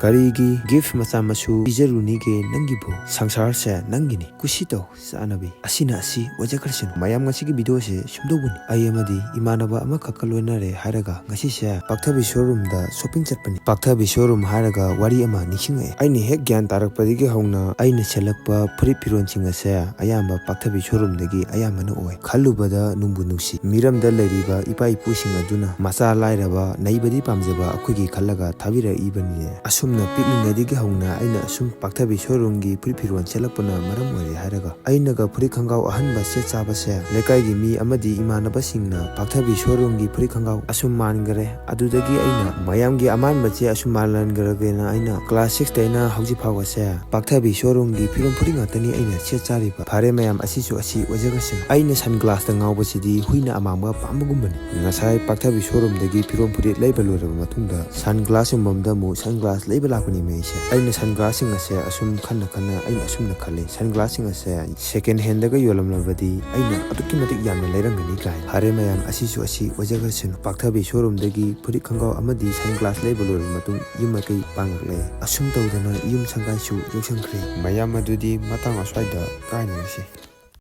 Karigi gift macha masu pijarunige nangibo sangsarse nangini kusito sanabi asina asi wajakarsin mayam ngasi gi video se sumdobuni ai amadi imanaba ama kakaloinare haraga ngasi se Pakthabi showroom da shopping chatpani Pakthabi showroom haraga wari ama nishingai aini hek gyan tarakpadigi hauna aina selakpa furit firon singa se ayamba Pakthabi showroom dagi ayamana oi khalubada nungbu nungsi miramda leriba ipa ipusinga duna macha lairaba naibadi pamjaba akhoi khallaga thabira ibani asumna piklingadigi hauna aina asum Pakthabi showroom gi furit firon selakpana maram oi haraga aina ga furit khangau ahanba se chaba se lekai gi mi amadi imanaba singna Pakthabi showroom gi furit khangau asum mangare adudagi aina mayamgi amanba che asum malangaragena aina class 6 daina hauji phawa se Pakthabi showroom gi firom furit ngatani aina se chariba phare mayam asisu asi wajagasin aina sunglass da ngawba sidi huina amangba pambagumbani ngasai Pakthabi showroom dagi firom furit leiba loraba matungda sunglass umbamda mu sunglass leiba lakuni meise aina sunglass singa se asum khanna aina asumna khale sunglass singa se second hand daga yolamlabadi aina atukki matik yamna leirangani kai phare mayam asisu asi wajagasin Pakthabi showroom dagi furit khangau amadi sunglass leiba loraba matung yum kai pangle asum tawdana yum sangai su yoksangkre mayam adudi matang aswaida kainasi